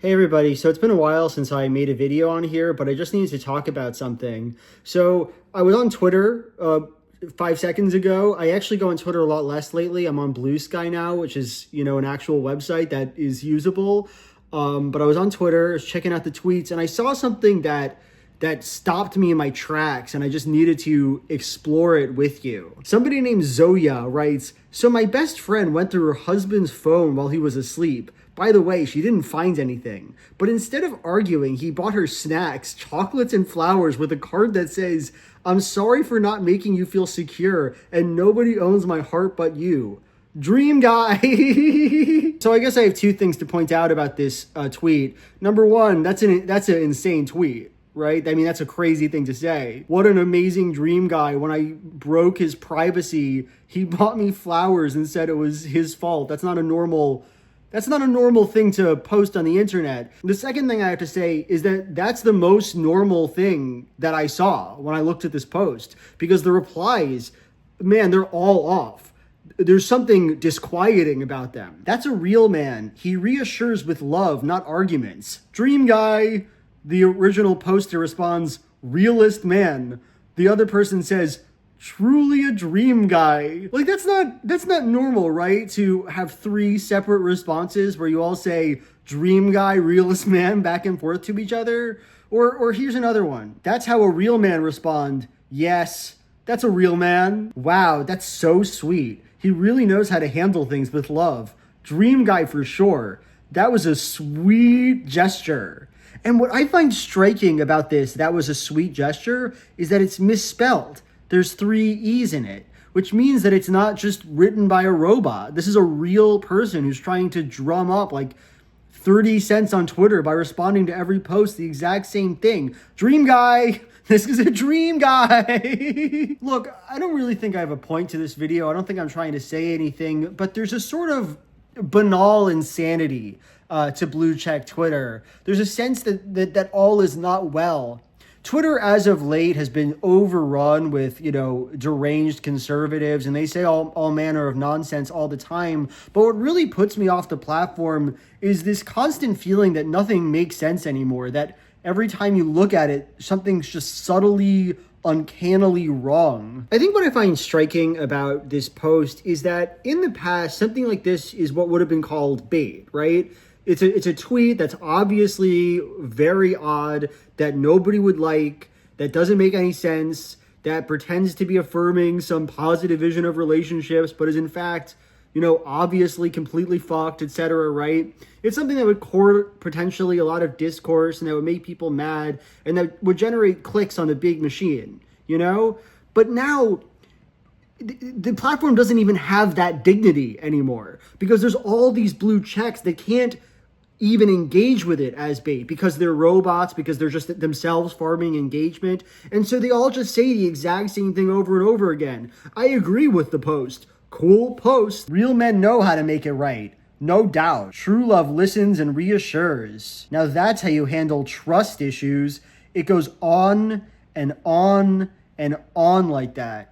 Hey everybody, so it's been a while since I made a video on here, but I just needed to talk about something. So I was on Twitter 5 seconds ago. I actually go on Twitter a lot less lately. I'm on Blue Sky now, which is, an actual website that is usable. But I was on Twitter, checking out the tweets, and I saw something that stopped me in my tracks, and I just needed to explore it with you. Somebody named Zoya writes, "So my best friend went through her husband's phone while he was asleep. By the way, she didn't find anything. But instead of arguing, he bought her snacks, chocolates, and flowers with a card that says, 'I'm sorry for not making you feel secure, and nobody owns my heart but you.' Dream guy." So I guess I have two things to point out about this tweet. Number one, that's an insane tweet, right? I mean, that's a crazy thing to say. What an amazing dream guy. When I broke his privacy, he bought me flowers and said it was his fault. That's not a normal thing to post on the internet. The second thing I have to say is that that's the most normal thing that I saw when I looked at this post, because the replies, man, they're all off. There's something disquieting about them. That's a real man. He reassures with love, not arguments. Dream guy. The original poster responds, realist man. The other person says, truly a dream guy. Like, that's not normal, right? To have three separate responses where you all say dream guy, realist man back and forth to each other. Or here's another one. That's how a real man respond. Yes, that's a real man. Wow, that's so sweet. He really knows how to handle things with love. Dream guy for sure. That was a sweet gesture. And what I find striking about this, that was a sweet gesture, is that it's misspelled. There's 3 E's in it, which means that it's not just written by a robot. This is a real person who's trying to drum up like 30 cents on Twitter by responding to every post the exact same thing. Dream guy. This is a dream guy. Look, I don't really think I have a point to this video. I don't think I'm trying to say anything, but there's a sort of banal insanity to blue check Twitter. There's a sense that all is not well. Twitter, as of late, has been overrun with, deranged conservatives, and they say all manner of nonsense all the time. But what really puts me off the platform is this constant feeling that nothing makes sense anymore, that every time you look at it, something's just subtly, uncannily wrong. I think what I find striking about this post is that in the past, something like this is what would have been called bait, right? It's a tweet that's obviously very odd, that nobody would like, that doesn't make any sense, that pretends to be affirming some positive vision of relationships, but is in fact, obviously completely fucked, etc., right? It's something that would court potentially a lot of discourse and that would make people mad and that would generate clicks on the big machine, But now the platform doesn't even have that dignity anymore because there's all these blue checks that can't even engage with it as bait because they're robots, because they're just themselves farming engagement. And so they all just say the exact same thing over and over again. I agree with the post. Cool post. Real men know how to make it right. No doubt. True love listens and reassures. Now that's how you handle trust issues. It goes on and on and on like that.